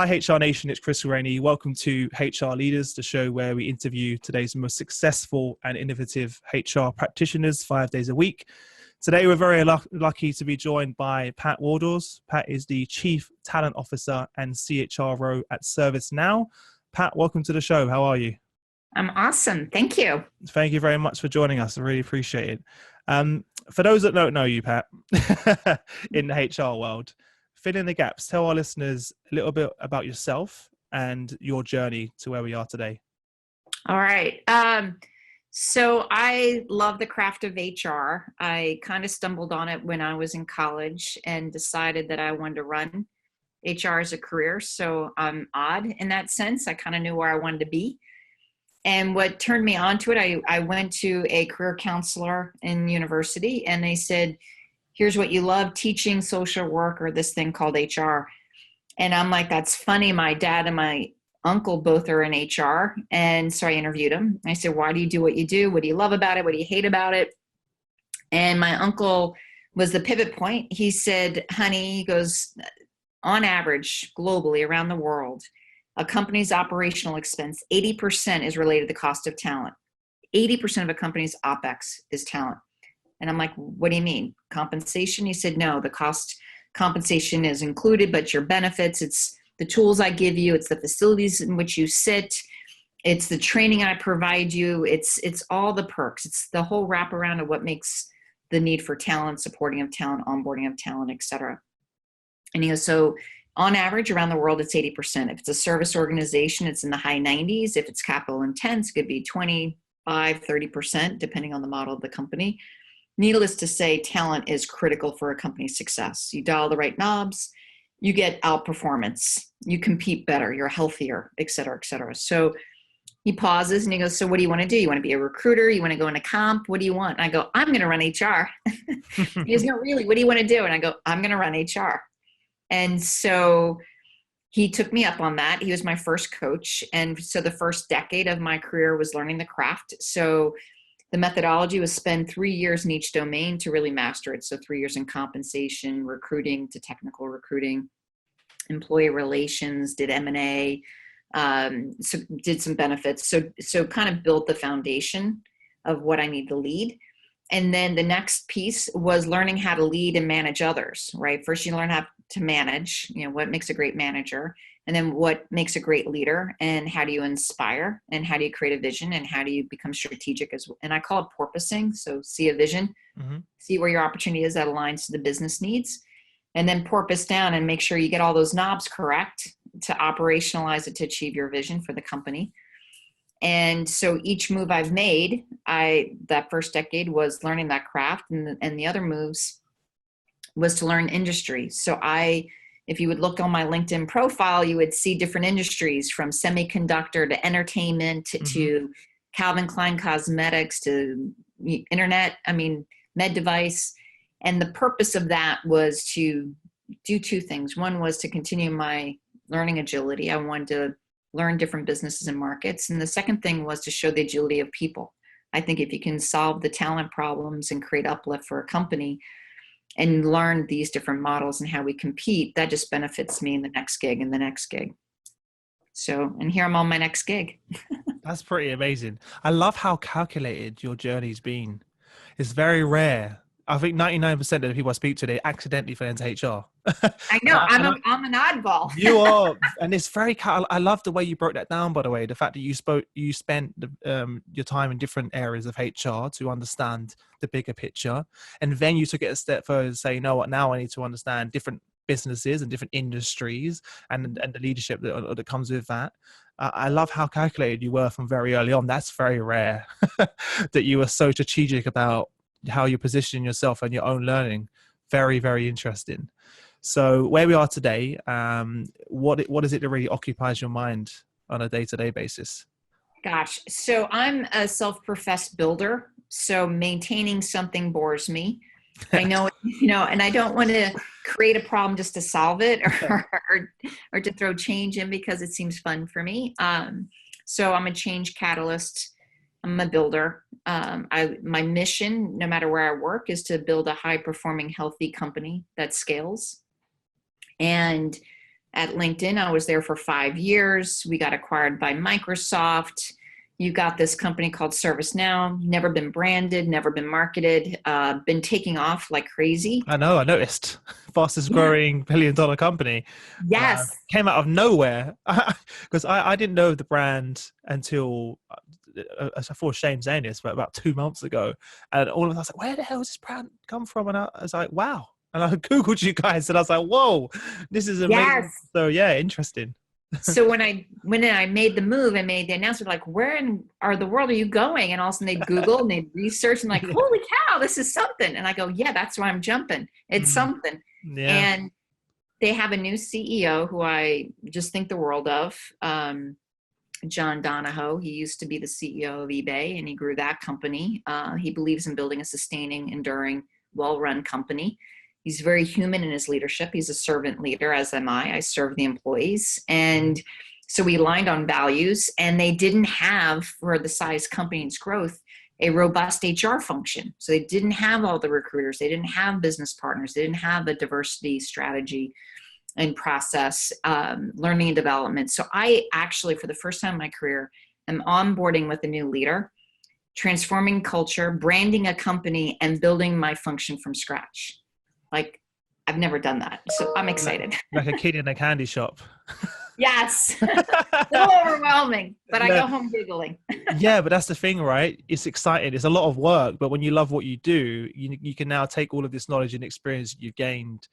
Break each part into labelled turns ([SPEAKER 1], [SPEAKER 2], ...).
[SPEAKER 1] Hi HR Nation, it's Chris Rainey. Welcome to HR Leaders, the show where we interview today's most successful and innovative HR practitioners 5 days a week. Today we're very lucky to be joined by Pat Wadors. Pat is the Chief Talent Officer and CHRO at ServiceNow. Pat, welcome to the show. How are you?
[SPEAKER 2] I'm awesome. Thank you.
[SPEAKER 1] Thank you very much for joining us. I really appreciate it. For those that don't know you, Pat, in the HR world, fill in the gaps. Tell our listeners a little bit about yourself and your journey to where we are today.
[SPEAKER 2] All right. So I love the craft of HR. I kind of stumbled on it when I was in college and decided that I wanted to run HR as a career. So I'm odd in that sense. I kind of knew where I wanted to be. And what turned me onto it, I went to a career counselor in university, and they said, here's what you love, teaching, social work, or this thing called HR. And I'm like, that's funny. My dad and my uncle both are in HR. And so I interviewed him. I said, why do you do what you do? What do you love about it? What do you hate about it? And my uncle was the pivot point. He said, honey, he goes, on average, globally around the world, a company's operational expense, 80% is related to the cost of talent. 80% of a company's OpEx is talent. And I'm like, what do you mean? Compensation? He said, no, the cost compensation is included, but your benefits, it's the tools I give you, it's the facilities in which you sit, it's the training I provide you, it's all the perks. It's the whole wraparound of what makes the need for talent, supporting of talent, onboarding of talent, et cetera. And he goes, so on average around the world, it's 80%. If it's a service organization, it's in the high 90s. If it's capital intense, it could be 25, 30%, depending on the model of the company. Needless to say, talent is critical for a company's success. You dial the right knobs, you get outperformance, you compete better, you're healthier, et cetera, et cetera. So he pauses and he goes, so what do you want to do? You want to be a recruiter? You want to go into comp? What do you want? And I go, I'm going to run HR. He goes, no, really, what do you want to do? And I go, I'm going to run HR. And so he took me up on that. He was my first coach. And so the first decade of my career was learning the craft. So the methodology was spend 3 years in each domain to really master it. So 3 years in compensation, recruiting to technical recruiting, employee relations, did M&A, so did some benefits. So kind of built the foundation of what I need to lead. And then the next piece was learning how to lead and manage others, right? First, you learn how to manage, what makes a great manager, and then what makes a great leader, and how do you inspire, and how do you create a vision, and how do you become strategic as well. And I call it porpoising. So see a vision, see where your opportunity is that aligns to the business needs, and then porpoise down and make sure you get all those knobs correct to operationalize it to achieve your vision for the company. And so each move I've made, that first decade was learning that craft, and the other moves was to learn industry. So if you would look on my LinkedIn profile, you would see different industries from semiconductor to entertainment to Calvin Klein cosmetics to internet, med device. And the purpose of that was to do two things. One was to continue my learning agility. I wanted to learn different businesses and markets. And the second thing was to show the agility of people. I think if you can solve the talent problems and create uplift for a company and learn these different models and how we compete, that just benefits me in the next gig and the next gig. So, and here I'm on my next gig.
[SPEAKER 1] That's pretty amazing. I love how calculated your journey's been. It's very rare. I think 99% of the people I speak to, they accidentally fell into HR.
[SPEAKER 2] I know. I'm an oddball.
[SPEAKER 1] You are. And it's very, I love the way you broke that down, by the way. The fact that you spent your time in different areas of HR to understand the bigger picture. And then you took it a step further and say, you know what, now I need to understand different businesses and different industries and the leadership that comes with that. I love how calculated you were from very early on. That's very rare that you were so strategic about how you're positioning yourself and your own learning. Very, very interesting. So where we are today, what is it that really occupies your mind on a day-to-day basis?
[SPEAKER 2] Gosh, so I'm a self-professed builder. So maintaining something bores me. I know, and I don't want to create a problem just to solve it or to throw change in because it seems fun for me. So I'm a change catalyst. I'm a builder. My mission, no matter where I work, is to build a high-performing, healthy company that scales. And At LinkedIn, I was there for 5 years. We got acquired by Microsoft. You got this company called ServiceNow, never been branded, never been marketed, been taking off like crazy.
[SPEAKER 1] I know, I noticed. Fastest
[SPEAKER 2] Yeah.
[SPEAKER 1] growing billion-dollar company.
[SPEAKER 2] Yes.
[SPEAKER 1] Came out of nowhere. Because I didn't know the brand until, I feel shame saying this, but about 2 months ago. And all of us, I was like, where the hell does this brand come from? And I was like, wow. And I Googled you guys and I was like, whoa, this is
[SPEAKER 2] Yes.
[SPEAKER 1] amazing. So yeah, interesting.
[SPEAKER 2] So when I made the move and made the announcement, like, where in the world are you going? And all of a sudden they'd Google and they'd research and like,
[SPEAKER 1] Yeah.
[SPEAKER 2] holy cow, this is something. And I go, yeah, that's why I'm jumping. It's
[SPEAKER 1] Mm,
[SPEAKER 2] something.
[SPEAKER 1] yeah.
[SPEAKER 2] And they have a new CEO who I just think the world of, John Donahoe. He used to be the CEO of eBay and he grew that company. He believes in building a sustaining, enduring, well-run company. He's very human in his leadership. He's a servant leader, as am I. I serve the employees. And so we aligned on values, and they didn't have, for the size company's growth, a robust HR function. So they didn't have all the recruiters. They didn't have business partners. They didn't have a diversity strategy and process, learning and development. So I actually, for the first time in my career, am onboarding with a new leader, transforming culture, branding a company, and building my function from scratch. Like, I've never done that. So I'm excited.
[SPEAKER 1] Like a kid in a candy shop.
[SPEAKER 2] Yes. A little overwhelming, but I
[SPEAKER 1] No.
[SPEAKER 2] go home giggling.
[SPEAKER 1] Yeah, but that's the thing, right? It's exciting. It's a lot of work, but when you love what you do, you can now take all of this knowledge and experience you've gained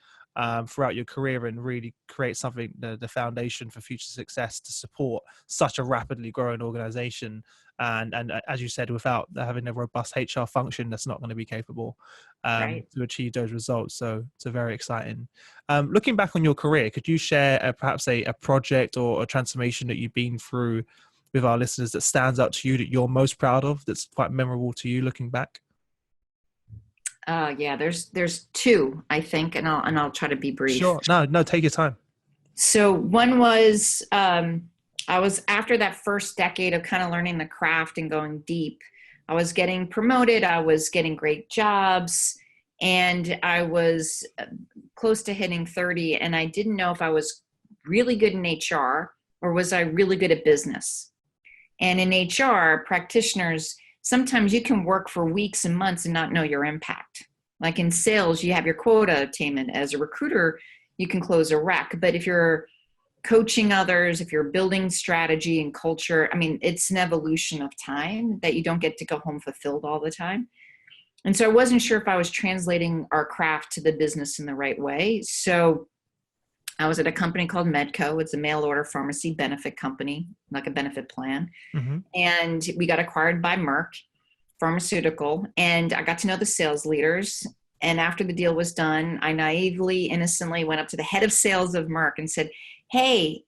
[SPEAKER 1] throughout your career and really create something, the foundation for future success to support such a rapidly growing organization. And as you said, without having a robust HR function, that's not going to be capable
[SPEAKER 2] Right.
[SPEAKER 1] to achieve those results. So it's very exciting. Looking back on your career, could you share perhaps a project or a transformation that you've been through with our listeners that stands out to you that you're most proud of, that's quite memorable to you looking back?
[SPEAKER 2] Yeah, there's two, I think, and I'll try to be brief.
[SPEAKER 1] Sure. No, take your time.
[SPEAKER 2] So one was, I was, after that first decade of kind of learning the craft and going deep, I was getting promoted, I was getting great jobs, and I was close to hitting 30, and I didn't know if I was really good in HR or was I really good at business. And in HR, practitioners, sometimes you can work for weeks and months and not know your impact. Like in sales, you have your quota attainment. As a recruiter, you can close a rec. But if you're coaching others, if you're building strategy and culture, I mean, it's an evolution of time that you don't get to go home fulfilled all the time. And so I wasn't sure if I was translating our craft to the business in the right way. So I was at a company called Medco. It's a mail order pharmacy benefit company, like a benefit plan.
[SPEAKER 1] Mm-hmm.
[SPEAKER 2] And we got acquired by Merck Pharmaceutical. And I got to know the sales leaders. And after the deal was done, I naively, innocently went up to the head of sales of Merck and said, hey,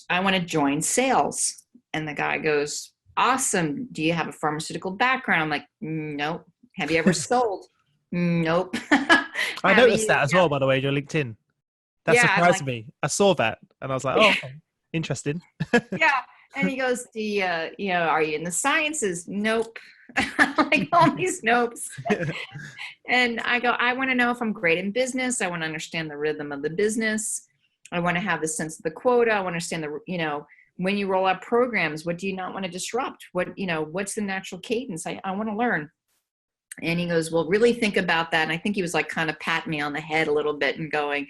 [SPEAKER 2] I want to join sales. And the guy goes, awesome. Do you have a pharmaceutical background? I'm like, nope. Have you ever sold? Nope.
[SPEAKER 1] I noticed that as well, by the way, your LinkedIn. That surprised me. I saw that and I was like, oh, okay. Interesting.
[SPEAKER 2] Yeah. And he goes, are you in the sciences? Nope. Like all these nopes. And I go, I want to know if I'm great in business. I want to understand the rhythm of the business. I want to have the sense of the quota. I want to understand when you roll out programs, what do you not want to disrupt? What's the natural cadence? I want to learn. And he goes, well, really think about that. And I think he was like kind of patting me on the head a little bit and going,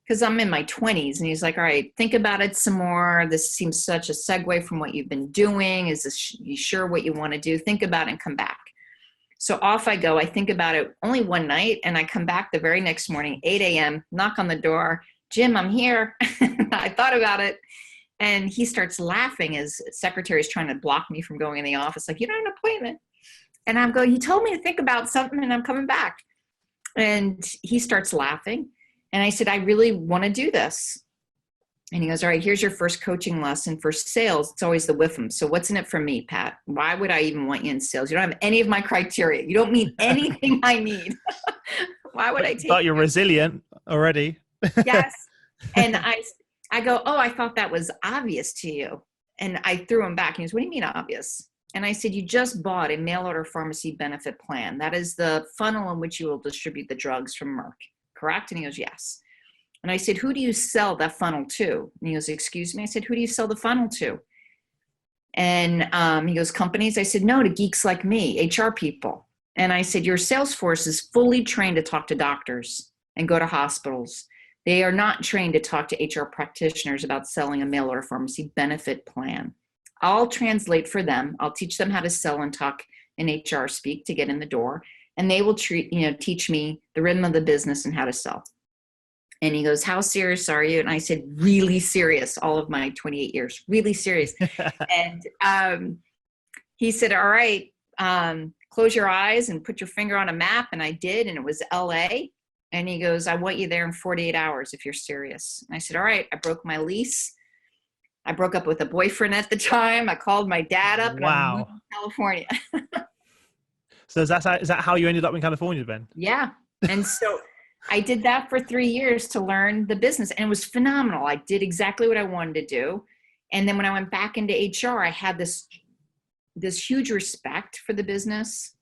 [SPEAKER 2] because I'm in my 20s, and he's like, all right, think about it some more. This seems such a segue from what you've been doing. Is this, you sure what you want to do? Think about it and come back. So off I go. I think about it only one night, and I come back the very next morning, 8 a.m., knock on the door. Jim, I'm here. I thought about it. And he starts laughing as secretary is trying to block me from going in the office. Like, you don't have an appointment. And I'm going, you told me to think about something and I'm coming back. And he starts laughing. And I said, I really want to do this. And he goes, all right, here's your first coaching lesson for sales. It's always the with them. So what's in it for me, Pat? Why would I even want you in sales? You don't have any of my criteria. You don't meet anything I need. Why would I take
[SPEAKER 1] But you're resilient already.
[SPEAKER 2] Yes. And I go, oh, I thought that was obvious to you. And I threw him back. He goes, what do you mean obvious? And I said, you just bought a mail order pharmacy benefit plan. That is the funnel in which you will distribute the drugs from Merck, correct? And he goes, yes. And I said, who do you sell that funnel to? And he goes, excuse me? I said, who do you sell the funnel to? And he goes, companies. I said, no, to geeks like me, HR people. And I said, your sales force is fully trained to talk to doctors and go to hospitals. They are not trained to talk to HR practitioners about selling a mail order pharmacy benefit plan. I'll translate for them. I'll teach them how to sell and talk in HR speak to get in the door. And they will teach me the rhythm of the business and how to sell. And he goes, how serious are you? And I said, really serious, all of my 28 years, really serious. And he said, all right, close your eyes and put your finger on a map. And I did, and it was LA. And he goes, I want you there in 48 hours if you're serious. And I said, all right. I broke my lease. I broke up with a boyfriend at the time. I called my dad up and I moved to California.
[SPEAKER 1] So is that how you ended up in California, Ben?
[SPEAKER 2] Yeah. And so I did that for 3 years to learn the business, and it was phenomenal. I did exactly what I wanted to do. And then when I went back into HR, I had this huge respect for the business.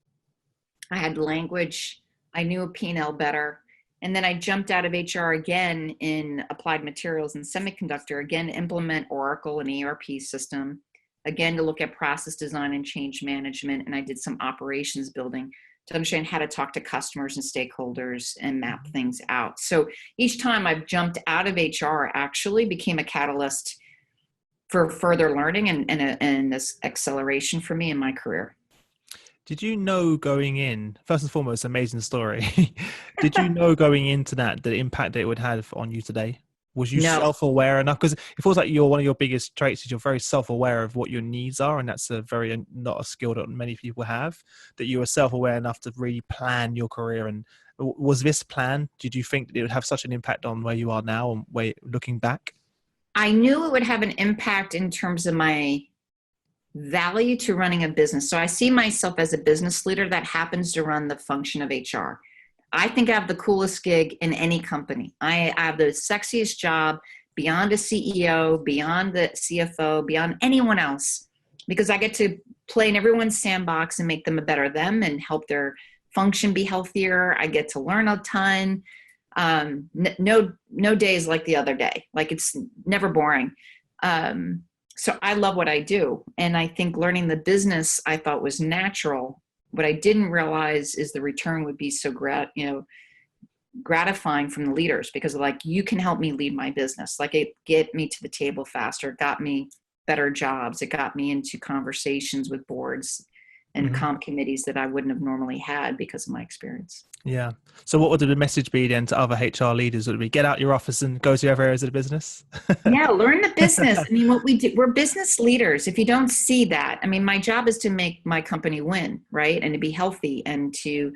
[SPEAKER 2] I had language. I knew a P&L better. And then I jumped out of HR again in applied materials and semiconductor, again, to implement Oracle and ERP system, again, to look at process design and change management. And I did some operations building to understand how to talk to customers and stakeholders and map things out. So each time I've jumped out of HR actually became a catalyst for further learning and this acceleration for me in my career.
[SPEAKER 1] Did you know going in, first and foremost, amazing story. Did you know going into that, the impact that it would have on you today? Was you self-aware enough? Because it feels like one of your biggest traits is you're very self-aware of what your needs are. And that's not a skill that many people have, that you were self-aware enough to really plan your career. And was this plan, did you think that it would have such an impact on where you are now and looking back?
[SPEAKER 2] I knew it would have an impact in terms of my value to running a business. So I see myself as a business leader that happens to run the function of HR. I think I have the coolest gig in any company. I have the sexiest job beyond a CEO, beyond the CFO, beyond anyone else, because I get to play in everyone's sandbox and make them a better them and help their function be healthier. I get to learn a ton. No day is like the other day. Like, it's never boring. So I love what I do. And I think learning the business I thought was natural. What I didn't realize is the return would be so gratifying from the leaders, because like, you can help me lead my business. Like, it get me to the table faster. It got me better jobs. It got me into conversations with boards and comp committees that I wouldn't have normally had because of my experience.
[SPEAKER 1] Yeah. So what would the message be then to other HR leaders? Would it be get out your office and go to other areas of the business?
[SPEAKER 2] Yeah, learn the business. I mean, what we do, we're business leaders. If you don't see that, I mean, my job is to make my company win, right? And to be healthy and to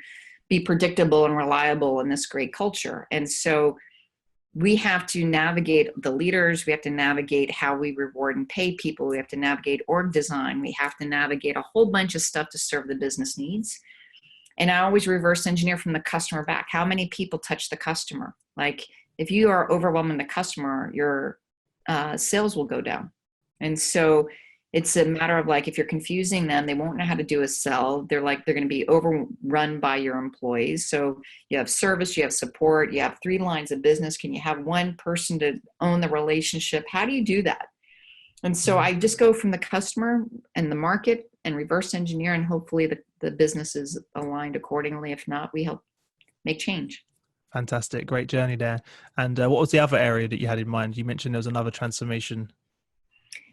[SPEAKER 2] be predictable and reliable in this great culture. And so we have to navigate the leaders. We have to navigate how we reward and pay people. We have to navigate org design. We have to navigate a whole bunch of stuff to serve the business needs. And I always reverse engineer from the customer back. How many people touch the customer? Like, if you are overwhelming the customer, your sales will go down. And so it's a matter of like, if you're confusing them, they won't know how to do a sell. They're going to be overrun by your employees. So you have service, you have support, you have 3 lines of business. Can you have one person to own the relationship? How do you do that? And so I just go from the customer and the market and reverse engineer, and hopefully the business is aligned accordingly. If not, we help make change.
[SPEAKER 1] Fantastic. Great journey there. And what was the other area that you had in mind? You mentioned there was another transformation.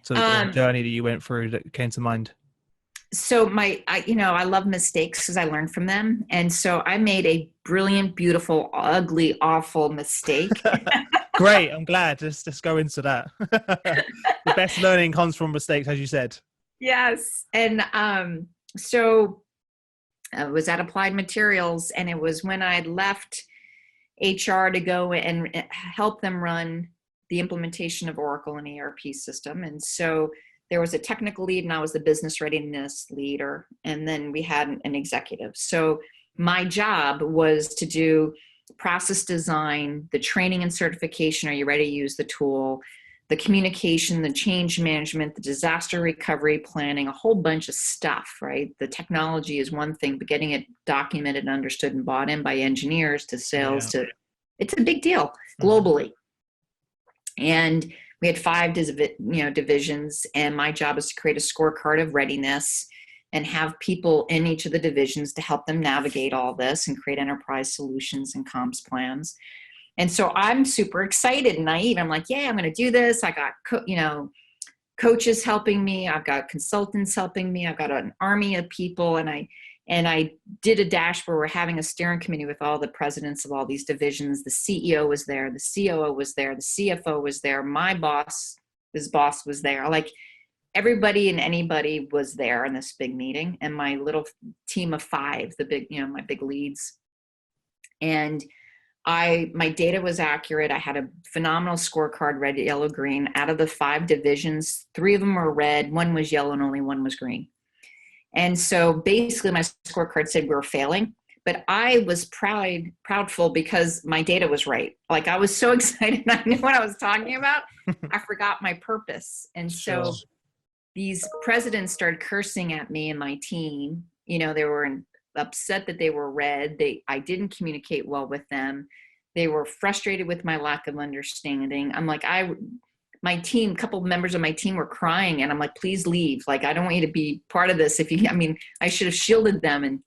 [SPEAKER 1] So journey that you went through that came to mind.
[SPEAKER 2] So I love mistakes because I learn from them. And so I made a brilliant, beautiful, ugly, awful mistake.
[SPEAKER 1] Great. I'm glad. Let's go into that. The best learning comes from mistakes, as you said.
[SPEAKER 2] Yes. And so I was at Applied Materials, and it was when I left HR to go and help them run the implementation of Oracle and ERP system. And so there was a technical lead, and I was the business readiness leader. And then we had an executive. So my job was to do process design, the training and certification. Are you ready to use the tool? The communication, the change management, the disaster recovery planning, a whole bunch of stuff, right? The technology is one thing, but getting it documented, understood, and bought in by engineers to sales it's a big deal globally. And we had five divisions, and my job was to create a scorecard of readiness and have people in each of the divisions to help them navigate all this and create enterprise solutions and comms plans. And so I'm super excited and naive. I'm like, yeah, I'm going to do this. I got, coaches helping me. I've got consultants helping me. I've got an army of people. And I did a dashboard. We're having a steering committee with all the presidents of all these divisions. The CEO was there. The COO was there. The CFO was there. My boss, his boss was there. Like everybody and anybody was there in this big meeting. And my little team of five, my big leads. And my data was accurate. I had a phenomenal scorecard, red, yellow, green. Out of the five divisions, 3 of them were red, 1 was yellow, and only 1 was green. And so basically my scorecard said we were failing, but I was proudful because my data was right. Like I was so excited. I knew what I was talking about. I forgot my purpose. And so these presidents started cursing at me and my team. They were upset that they were red. I didn't communicate well with them. They were frustrated with my lack of understanding. I'm like, my team, a couple of members of my team were crying, and I'm like, please leave. Like, I don't want you to be part of this. I should have shielded them. And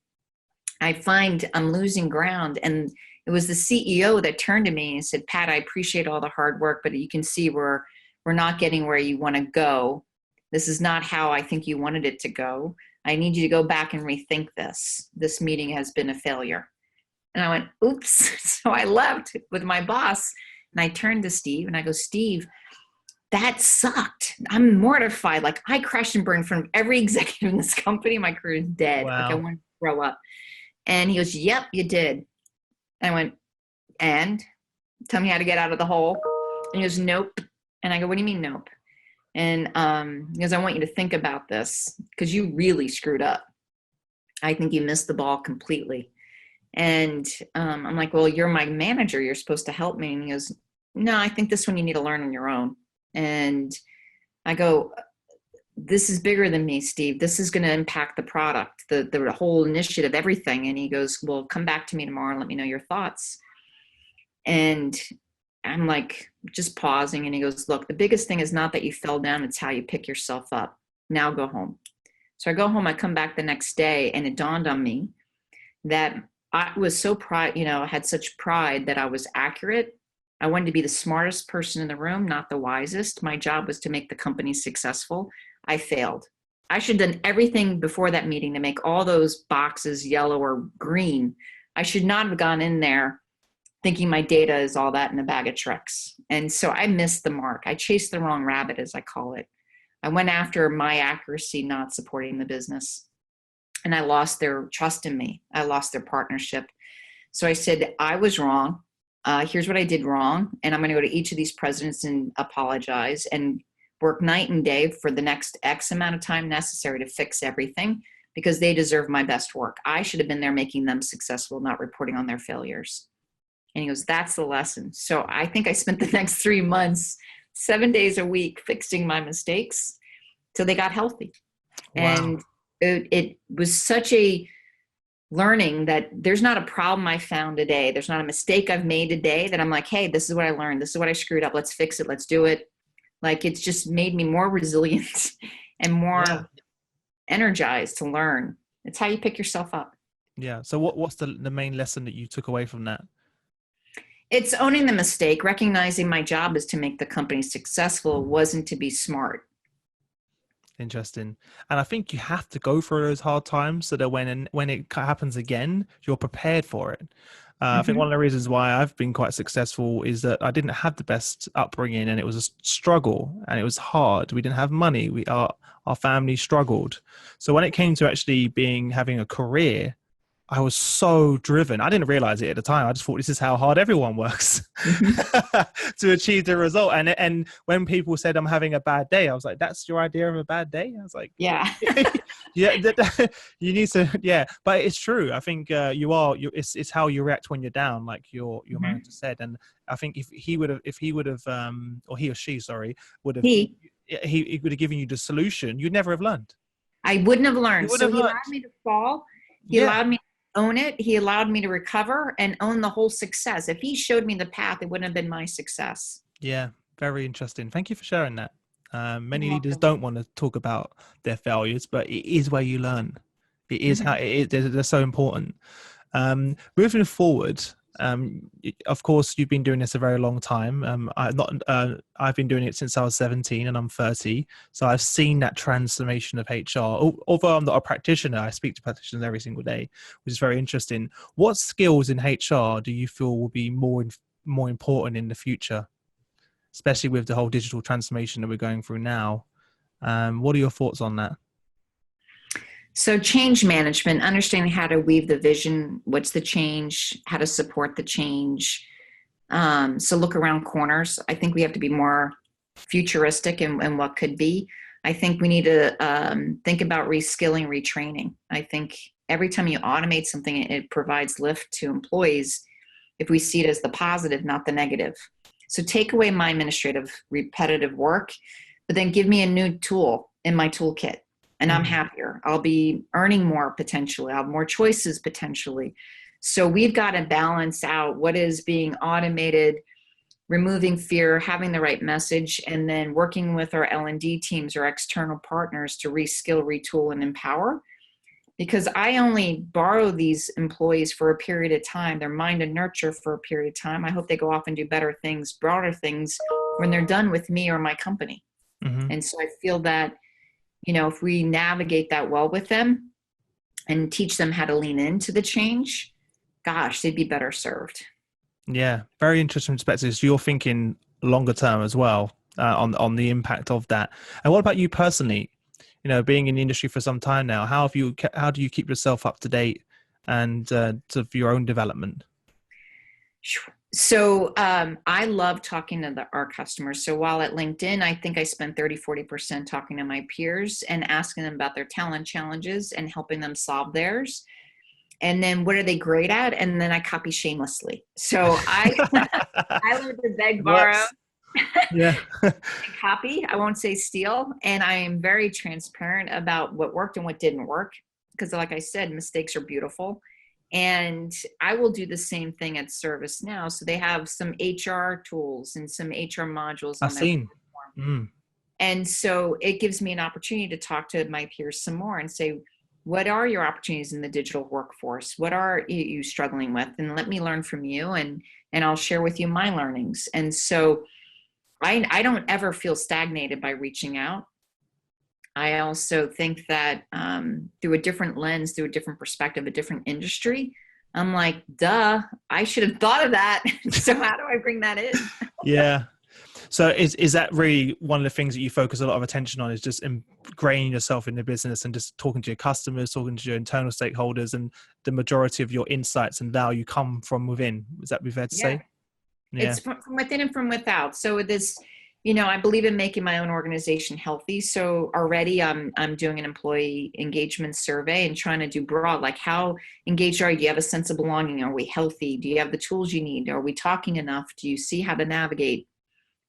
[SPEAKER 2] I find I'm losing ground. And it was the CEO that turned to me and said, Pat, I appreciate all the hard work, but you can see we're not getting where you want to go. This is not how I think you wanted it to go. I need you to go back and rethink this. This meeting has been a failure. And I went, oops. So I left with my boss, and I turned to Steve and I go, Steve, that sucked. I'm mortified. Like I crashed and burned in front of every executive in this company. My career is dead.
[SPEAKER 1] Wow.
[SPEAKER 2] Like I want to grow up. And he goes, yep, you did. And I went, and tell me how to get out of the hole. And he goes, nope. And I go, what do you mean nope? And he goes, I want you to think about this because you really screwed up. I think you missed the ball completely. And I'm like, well, you're my manager. You're supposed to help me. And he goes, no, I think this one you need to learn on your own. And I go, this is bigger than me, Steve. This is going to impact the product, the whole initiative, everything. And he goes, well, come back to me tomorrow and let me know your thoughts. And I'm like, just pausing. And he goes, look, the biggest thing is not that you fell down. It's how you pick yourself up. Now go home. So I go home, I come back the next day, and it dawned on me that I was so I had such pride that I was accurate. I wanted to be the smartest person in the room, not the wisest. My job was to make the company successful. I failed. I should have done everything before that meeting to make all those boxes yellow or green. I should not have gone in there thinking my data is all that in a bag of tricks. And so I missed the mark. I chased the wrong rabbit, as I call it. I went after my accuracy, not supporting the business. And I lost their trust in me. I lost their partnership. So I said, I was wrong. Here's what I did wrong. And I'm going to go to each of these presidents and apologize and work night and day for the next X amount of time necessary to fix everything because they deserve my best work. I should have been there making them successful, not reporting on their failures. And he goes, that's the lesson. So I think I spent the next 3 months, 7 days a week, fixing my mistakes till they got healthy. Wow. And it was such a learning that there's not a problem I found today. There's not a mistake I've made today that I'm like, hey, this is what I learned. This is what I screwed up. Let's fix it. Let's do it. Like, it's just made me more resilient and more energized to learn. It's how you pick yourself up.
[SPEAKER 1] Yeah. So what's the main lesson that you took away from that?
[SPEAKER 2] It's owning the mistake, recognizing my job is to make the company successful, wasn't to be smart.
[SPEAKER 1] Interesting. And I think you have to go through those hard times so that when it happens again, you're prepared for it. I think one of the reasons why I've been quite successful is that I didn't have the best upbringing, and it was a struggle and it was hard. We didn't have money. Our family struggled. So when it came to actually having a career, I was so driven. I didn't realize it at the time. I just thought this is how hard everyone works to achieve the result. And when people said I'm having a bad day, I was like, that's your idea of a bad day? I was like, yeah, yeah, you need to, yeah. But it's true. I think it's how you react when you're down, like your manager said. And I think if he would have, or he or she, sorry, would have, he would have given you the solution, you'd never have learned.
[SPEAKER 2] I wouldn't have learned. So he allowed me to fall. He allowed me to own it. He allowed me to recover and own the whole success. If he showed me the path, it wouldn't have been my success.
[SPEAKER 1] Yeah. Very interesting. Thank you for sharing that.
[SPEAKER 2] You're
[SPEAKER 1] Many leaders
[SPEAKER 2] welcome.
[SPEAKER 1] don't want to talk about their failures, but it is where you learn. It is how
[SPEAKER 2] Mhm.
[SPEAKER 1] it is. They're so important. Moving forward, of course, you've been doing this a very long time. I've been doing it since I was 17 and I'm 30. So I've seen that transformation of HR. Although I'm not a practitioner, I speak to practitioners every single day, which is very interesting. What skills in HR do you feel will be more important in the future, especially with the whole digital transformation that we're going through now? What are your thoughts on that?
[SPEAKER 2] So change management, understanding how to weave the vision, what's the change, how to support the change. So look around corners. I think we have to be more futuristic in what could be. I think we need to think about reskilling, retraining. I think every time you automate something, it provides lift to employees if we see it as the positive, not the negative. So take away my administrative, repetitive work, but then give me a new tool in my toolkit, and I'm
[SPEAKER 1] Mm.
[SPEAKER 2] happier. I'll be earning more potentially. I'll have more choices potentially. So we've got to balance out what is being automated, removing fear, having the right message, and then working with our L&D teams or external partners to reskill, retool, and empower. Because I only borrow these employees for a period of time, their mind and nurture for a period of time. I hope they go off and do better things, broader things when they're done with me or my company.
[SPEAKER 1] Hmm.
[SPEAKER 2] And so I feel that, if we navigate that well with them and teach them how to lean into the change, gosh, they'd be better served.
[SPEAKER 1] Yeah, very interesting perspectives. So you're thinking longer term as well, on the impact of that. And what about you personally? Being in the industry for some time now, how do you keep yourself up to date and to your own development?
[SPEAKER 2] So I love talking to our customers. So while at LinkedIn, I think I spend 30-40% talking to my peers and asking them about their talent challenges and helping them solve theirs. And then what are they great at? And then I copy shamelessly. So I learned to beg, borrow,
[SPEAKER 1] Works. Yeah.
[SPEAKER 2] and copy. I won't say steal. And I am very transparent about what worked and what didn't work. Because like I said, mistakes are beautiful. And I will do the same thing at ServiceNow. So they have some HR tools and some HR modules
[SPEAKER 1] I've
[SPEAKER 2] on their
[SPEAKER 1] seen.
[SPEAKER 2] platform.
[SPEAKER 1] Mm.
[SPEAKER 2] And so it gives me an opportunity to talk to my peers some more and say, what are your opportunities in the digital workforce? What are you struggling with? And let me learn from you, and I'll share with you my learnings. And so I don't ever feel stagnated by reaching out. I also think that through a different lens, through a different perspective, a different industry, I'm like, duh, I should have thought of that. So how do I bring that in?
[SPEAKER 1] Yeah. So is that really one of the things that you focus a lot of attention on, is just ingraining yourself in the business and just talking to your customers, talking to your internal stakeholders, and the majority of your insights and value come from within? Is that be fair to
[SPEAKER 2] Yeah,
[SPEAKER 1] say? Yeah.
[SPEAKER 2] it's from within and from without. So this, I believe in making my own organization healthy. So already I'm doing an employee engagement survey and trying to do broad, like how engaged are you? Do you have a sense of belonging? Are we healthy? Do you have the tools you need? Are we talking enough? Do you see how to navigate?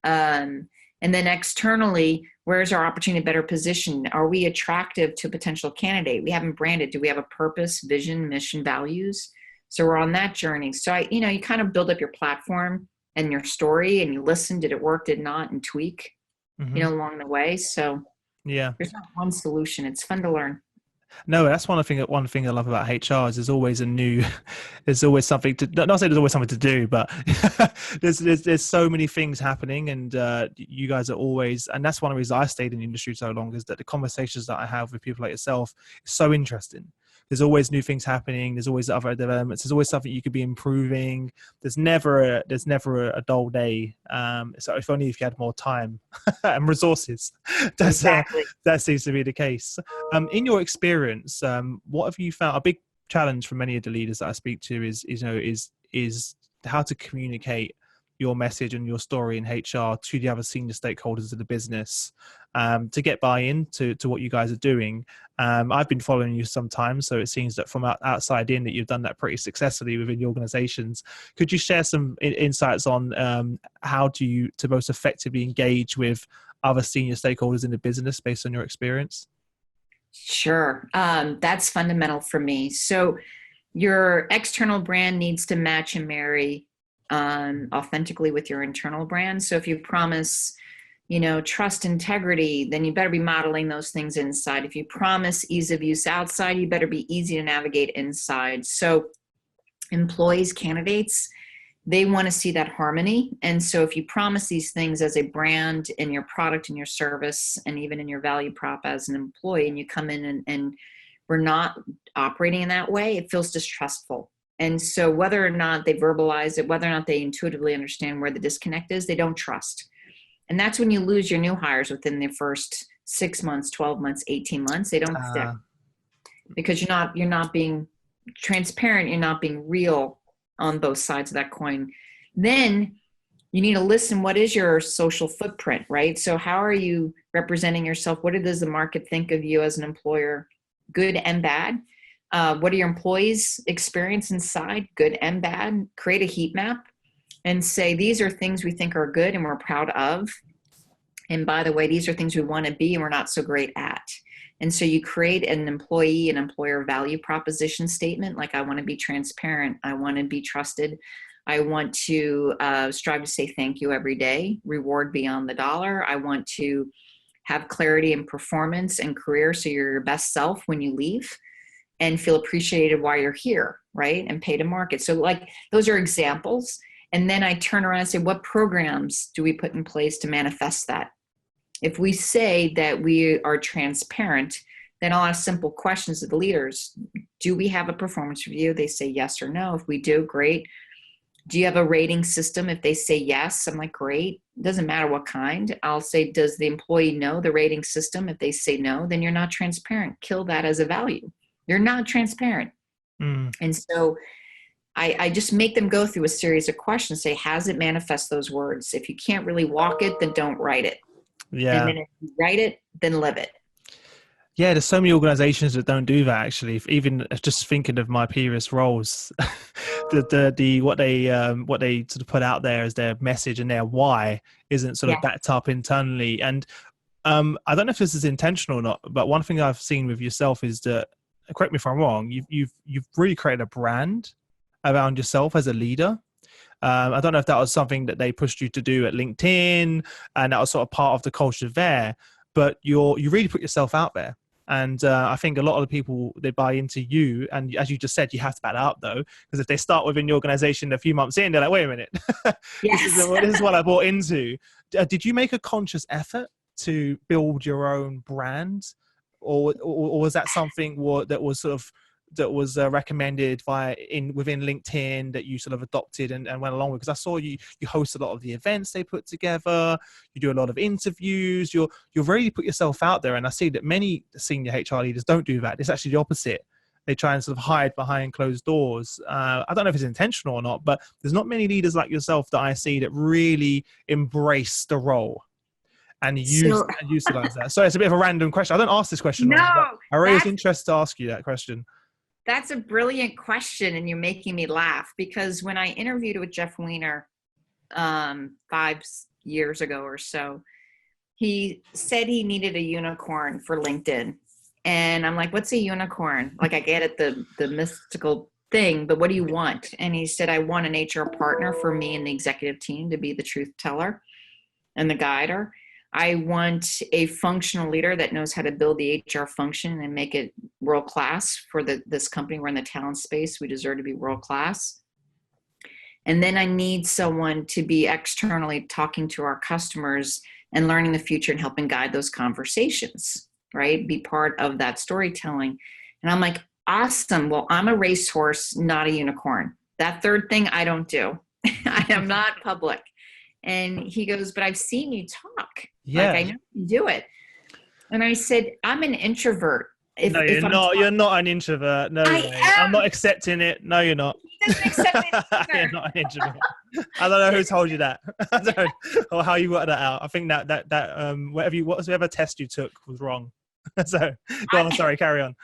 [SPEAKER 2] Um, and then externally, where's our opportunity to better position? Are we attractive to a potential candidate? We haven't branded. Do we have a purpose, vision, mission, values? So we're on that journey. So you kind of build up your platform and your story, and you listen. Did it work? Did not? And tweak,
[SPEAKER 1] Hmm.
[SPEAKER 2] along the way. So
[SPEAKER 1] Yeah.
[SPEAKER 2] there's not one solution. It's fun to learn.
[SPEAKER 1] No, that's one thing I love about HR is there's always a new, there's always something to, not say there's always something to do, but there's so many things happening, and you guys are always, and that's one of the reasons I stayed in the industry so long, is that the conversations that I have with people like yourself is so interesting. There's always new things happening. There's always other developments. There's always something you could be improving. There's never a dull day. So if only if you had more time and resources, that's
[SPEAKER 2] Exactly.
[SPEAKER 1] that seems to be the case. In your experience, what have you found a big challenge for many of the leaders that I speak to is how to communicate your message and your story in HR to the other senior stakeholders of the business, to get buy-in to what you guys are doing. I've been following you sometimes, so it seems that from outside in that you've done that pretty successfully within your organizations. Could you share some insights on how do you to most effectively engage with other senior stakeholders in the business based on your experience?
[SPEAKER 2] Sure. That's fundamental for me. So your external brand needs to match and marry authentically with your internal brand. So if you promise, trust, integrity, then you better be modeling those things inside. If you promise ease of use outside, you better be easy to navigate inside. So employees, candidates, they want to see that harmony. And so if you promise these things as a brand in your product and your service, and even in your value prop as an employee, and you come in and we're not operating in that way, it feels distrustful. And so whether or not they verbalize it, whether or not they intuitively understand where the disconnect is, they don't trust. And that's when you lose your new hires within the first 6 months, 12 months, 18 months. They don't stick because you're not being transparent. You're not being real on both sides of that coin. Then you need to listen. What is your social footprint, right? So how are you representing yourself? What does the market think of you as an employer, good and bad? What are your employees' experience inside, good and bad? Create a heat map and say, these are things we think are good and we're proud of. And by the way, these are things we want to be and we're not so great at. And so you create an employee and employer value proposition statement. Like, I want to be transparent. I want to be trusted. I want to strive to say thank you every day, reward beyond the dollar. I want to have clarity in performance and career so you're your best self when you leave and feel appreciated while you're here, right? And pay to market. So like, those are examples. And then I turn around and say, what programs do we put in place to manifest that? If we say that we are transparent, then I'll ask simple questions to the leaders. Do we have a performance review? They say yes or no. If we do, great. Do you have a rating system? If they say yes, I'm like, great. It doesn't matter what kind. I'll say, does the employee know the rating system? If they say no, then you're not transparent. Kill that as a value. You're not transparent. And so I just make them go through a series of questions, say, has it manifest those words? If you can't really walk it, then don't write it.
[SPEAKER 1] Yeah.
[SPEAKER 2] And then if you write it, then live it.
[SPEAKER 1] Yeah, there's so many organizations that don't do that, actually. Even just thinking of my previous roles, what they sort of put out there as their message and their why isn't sort of backed up internally. And I don't know if this is intentional or not, but one thing I've seen with yourself is that, correct me if I'm wrong, you've really created a brand around yourself as a leader. I don't know if that was something that they pushed you to do at LinkedIn, and that was sort of part of the culture there. But you really put yourself out there. And I think a lot of the people, they buy into you. And as you just said, you have to back that up, though, because if they start within your organization a few months in, they're like, wait a minute, this is what I bought into. Did you make a conscious effort to build your own brand? Or was that something that was recommended within LinkedIn that you sort of adopted and went along with? Because I saw you host a lot of the events they put together. You do a lot of interviews. You're really put yourself out there. And I see that many senior HR leaders don't do that. It's actually the opposite. They try and sort of hide behind closed doors. I don't know if it's intentional or not, but there's not many leaders like yourself that I see that really embrace the role and utilize that. So it's a bit of a random question. I don't ask this question.
[SPEAKER 2] No,
[SPEAKER 1] I really was interested to ask you that question.
[SPEAKER 2] That's a brilliant question, and you're making me laugh, because when I interviewed with Jeff Weiner 5 years ago or so, he said he needed a unicorn for LinkedIn. And I'm like, what's a unicorn? Like, I get it, the mystical thing, but what do you want? And he said, I want an HR partner for me and the executive team to be the truth teller and the guider. I want a functional leader that knows how to build the HR function and make it world-class for this company. We're in the talent space. We deserve to be world-class. And then I need someone to be externally talking to our customers and learning the future and helping guide those conversations, right? Be part of that storytelling. And I'm like, awesome. Well, I'm a racehorse, not a unicorn. That third thing I don't do. I am not public. And he goes, but I've seen you talk.
[SPEAKER 1] Yeah.
[SPEAKER 2] Like, I know you do it. And I said, I'm an introvert.
[SPEAKER 1] You're not an introvert. No way. I'm not accepting it. No, you're not.
[SPEAKER 2] He doesn't accept it either.
[SPEAKER 1] You're not an introvert. I don't know who told you that. I don't know, or how you worked that out. I think that whatever test you took was wrong. So go on, sorry, carry on.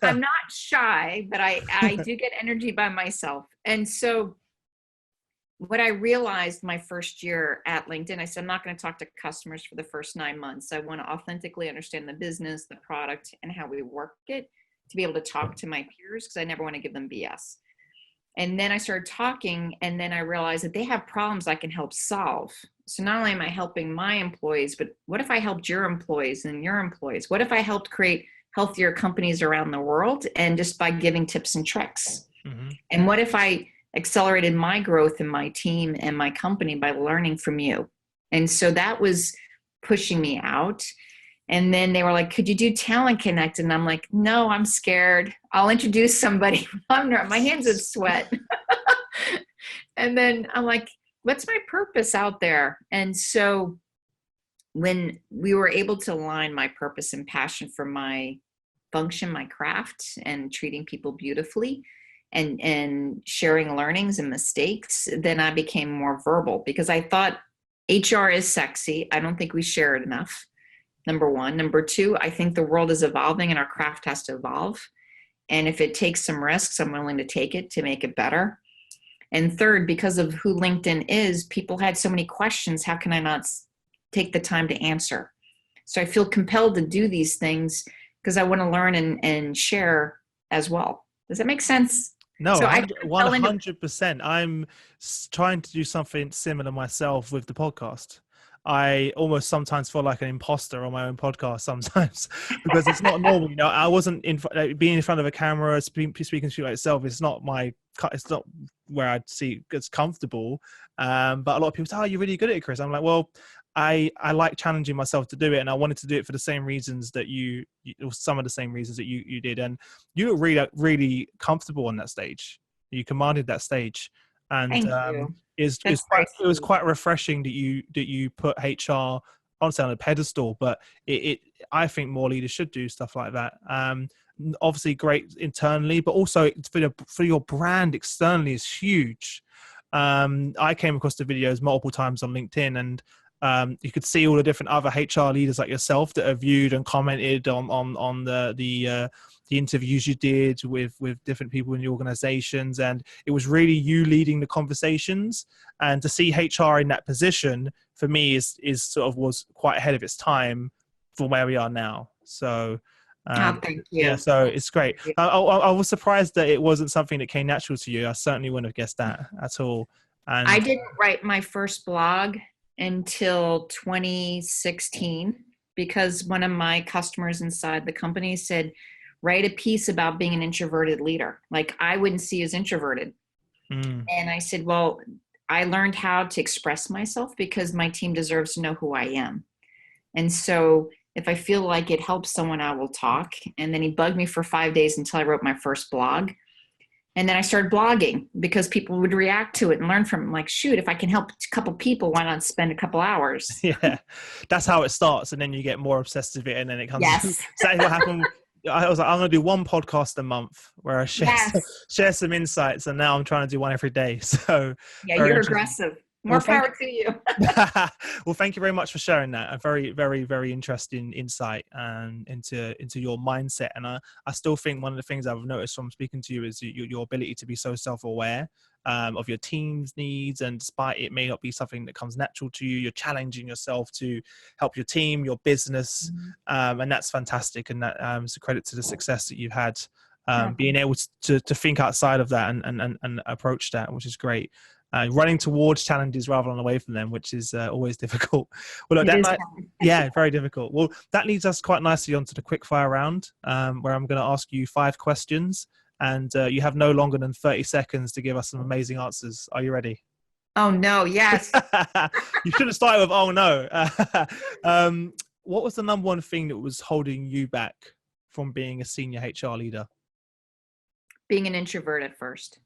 [SPEAKER 2] I'm not shy, but I do get energy by myself. And so what I realized my first year at LinkedIn, I said, I'm not going to talk to customers for the first 9 months. I want to authentically understand the business, the product, and how we work it to be able to talk to my peers, because I never want to give them BS. And then I started talking, and then I realized that they have problems I can help solve. So not only am I helping my employees, but what if I helped your employees and your employees? What if I helped create healthier companies around the world, and just by giving tips and tricks?
[SPEAKER 1] Mm-hmm.
[SPEAKER 2] And what if I accelerated my growth in my team and my company by learning from you? And so that was pushing me out. And then they were like, could you do Talent Connect? And I'm like, no, I'm scared. I'll introduce somebody. My hands would sweat. And then I'm like, what's my purpose out there? And so when we were able to align my purpose and passion for my function, my craft, and treating people beautifully, and sharing learnings and mistakes, then I became more verbal, because I thought HR is sexy. I don't think we share it enough. Number one. Number two, I think the world is evolving and our craft has to evolve. And if it takes some risks, I'm willing to take it to make it better. And third, because of who LinkedIn is, people had so many questions. How can I not take the time to answer? So I feel compelled to do these things because I want to learn and share as well. Does that make sense?
[SPEAKER 1] No,
[SPEAKER 2] So
[SPEAKER 1] 100%. I'm trying to do something similar myself with the podcast. I almost sometimes feel like an imposter on my own podcast sometimes because it's not normal. You know, I wasn't being in front of a camera, speaking to you like yourself. It's not where I'd see it's comfortable. But a lot of people say, "Oh, you're really good at it, Chris." I'm like, well, I like challenging myself to do it, and I wanted to do it for the same reasons that or some of the same reasons that you did, and you look really, really comfortable on that stage. You commanded that stage, and
[SPEAKER 2] thank you.
[SPEAKER 1] it was quite refreshing that you put HR honestly on a pedestal. But I think more leaders should do stuff like that. Obviously, great internally, but also for your brand externally is huge. I came across the videos multiple times on LinkedIn, and you could see all the different other HR leaders like yourself that have viewed and commented on the interviews you did with different people in the organizations, and it was really you leading the conversations. And to see HR in that position for me is sort of was quite ahead of its time for where we are now. So.
[SPEAKER 2] Thank you.
[SPEAKER 1] Yeah, so it's great. I was surprised that it wasn't something that came natural to you. I certainly wouldn't have guessed that at all. And
[SPEAKER 2] I didn't write my first blog until 2016 because one of my customers inside the company said, write a piece about being an introverted leader. Like I wouldn't see as introverted. And I said, well, I learned how to express myself because my team deserves to know who I am. And so if I feel like it helps someone, I will talk. And then he bugged me for 5 days until I wrote my first blog. And then I started blogging because people would react to it and learn from it. I'm like, shoot, if I can help a couple people, why not spend a couple hours?
[SPEAKER 1] Yeah, that's how it starts. And then you get more obsessed with it. And then it comes.
[SPEAKER 2] Yes.
[SPEAKER 1] Exactly what happened. I was like, I'm going to do one podcast a month where I share some insights. And now I'm trying to do one every day. So
[SPEAKER 2] yeah, you're aggressive. More power to you.
[SPEAKER 1] Well, thank you very much for sharing that. A very, very, very interesting insight into your mindset. And I still think one of the things I've noticed from speaking to you is your ability to be so self-aware of your team's needs. And despite it may not be something that comes natural to you, you're challenging yourself to help your team, your business. And that's fantastic. And that is a credit to the success that you've had. Being able to think outside of that and approach that, which is great. Running towards challenges rather than away from them, which is always difficult. Well, look, yeah, very difficult. Well, that leads us quite nicely onto the quickfire round, where I'm going to ask you 5 questions, and you have no longer than 30 seconds to give us some amazing answers. Are you ready?
[SPEAKER 2] Oh, no. Yes.
[SPEAKER 1] You should have started with, oh, no. What was the number one thing that was holding you back from being a senior HR leader?
[SPEAKER 2] Being an introvert at first.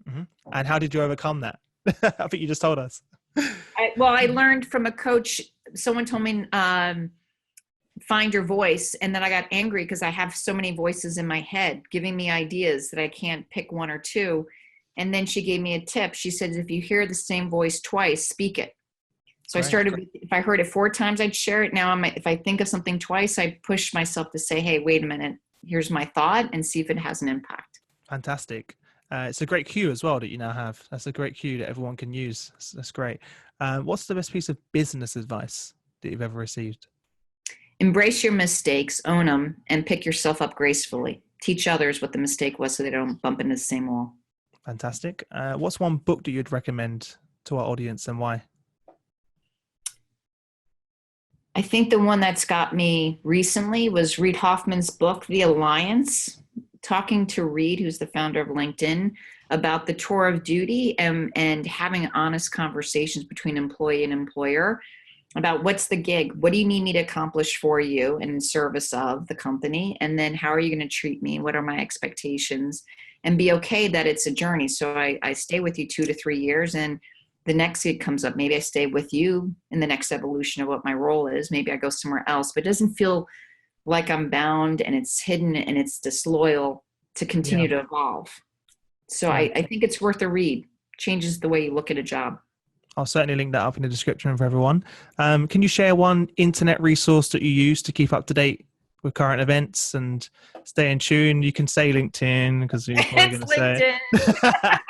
[SPEAKER 1] Mm-hmm. And how did you overcome that? I think you just told us.
[SPEAKER 2] I learned from a coach. Someone told me, find your voice. And then I got angry because I have so many voices in my head giving me ideas that I can't pick one or two. And then she gave me a tip. She said, if you hear the same voice twice, speak it. So I started, if I heard it 4 times, I'd share it. Now, if I think of something twice, I push myself to say, hey, wait a minute, here's my thought, and see if it has an impact.
[SPEAKER 1] Fantastic. It's a great cue as well that you now have. That's a great cue that everyone can use. That's great. What's the best piece of business advice that you've ever received?
[SPEAKER 2] Embrace your mistakes, own them, and pick yourself up gracefully. Teach others what the mistake was so they don't bump into the same wall.
[SPEAKER 1] Fantastic. What's one book that you'd recommend to our audience and why?
[SPEAKER 2] I think the one that's got me recently was Reid Hoffman's book, The Alliance, talking to Reid, who's the founder of LinkedIn, about the tour of duty and having honest conversations between employee and employer about what's the gig, what do you need me to accomplish for you and in service of the company, and then how are you going to treat me, what are my expectations, and be okay that it's a journey. So I stay with you 2 to 3 years, and the next gig comes up, maybe I stay with you in the next evolution of what my role is, maybe I go somewhere else, but it doesn't feel like I'm bound and it's hidden and it's disloyal to continue to evolve. So I think it's worth a read. Changes the way you look at a job.
[SPEAKER 1] I'll certainly link that up in the description for everyone. Can you share one internet resource that you use to keep up to date with current events and stay in tune? You can say LinkedIn because you're probably going to say it.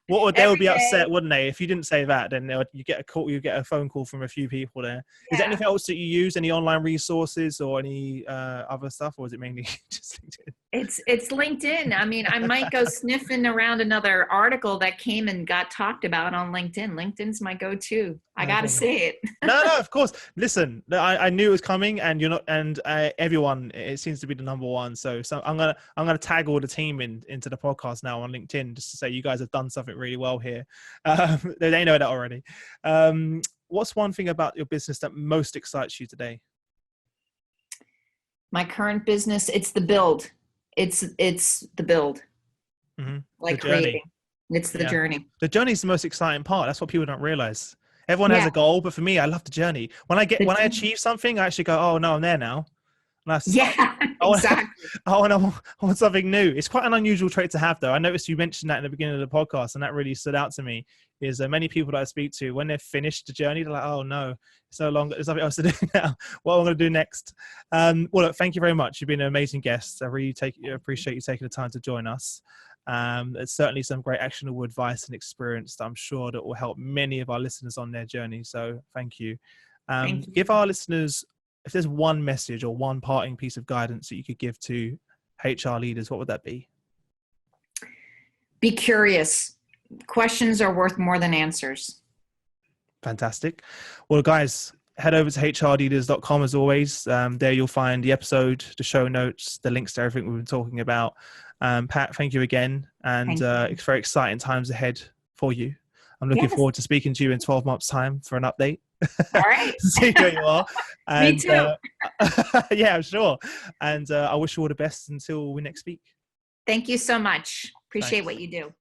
[SPEAKER 1] What would they would be upset, wouldn't they? If you didn't say that, then you get a call, you get a phone call from a few people there. Is there anything else that you use? Any online resources or any other stuff, or is it mainly just LinkedIn?
[SPEAKER 2] It's LinkedIn. I mean, I might go sniffing around another article that came and got talked about on LinkedIn. LinkedIn's my go-to. I got to say it.
[SPEAKER 1] No, of course. Listen, I knew it was coming, and you're not, and everyone, it seems to be the number one. So I'm gonna tag all the team into the podcast now on LinkedIn just to say you guys have done something really well here. They know that already. What's one thing about your business that most excites you today?
[SPEAKER 2] My current business, it's the build. It's the build.
[SPEAKER 1] Mm-hmm.
[SPEAKER 2] Like creating. It's the journey.
[SPEAKER 1] The journey is the most exciting part. That's what people don't realize. Everyone has a goal, but for me, I love the journey. When I achieve something, I actually go, "Oh no, I'm there now."
[SPEAKER 2] Exactly.
[SPEAKER 1] I want something new. It's quite an unusual trait to have, though. I noticed you mentioned that in the beginning of the podcast, and that really stood out to me. Is many people that I speak to, when they're finished the journey, they're like, "Oh no, it's no longer. There's something else to do now. What am I going to do next?" Well, look, thank you very much. You've been an amazing guest. I really appreciate you taking the time to join us. There's certainly some great actionable advice and experience that I'm sure that will help many of our listeners on their journey. So thank you.
[SPEAKER 2] Thank you.
[SPEAKER 1] Give our listeners, if there's one message or one parting piece of guidance that you could give to HR leaders, what would that be?
[SPEAKER 2] Be curious. Questions are worth more than answers.
[SPEAKER 1] Fantastic. Well, guys, head over to hrleaders.com as always. There you'll find the episode, the show notes, the links to everything we've been talking about. Pat, thank you again. And it's very exciting times ahead for you. I'm looking forward to speaking to you in 12 months' time for an update.
[SPEAKER 2] All right.
[SPEAKER 1] See where you are. And,
[SPEAKER 2] Me too.
[SPEAKER 1] Yeah, I'm sure. And I wish you all the best until we next speak.
[SPEAKER 2] Thank you so much. Appreciate
[SPEAKER 1] Thanks.
[SPEAKER 2] what you do.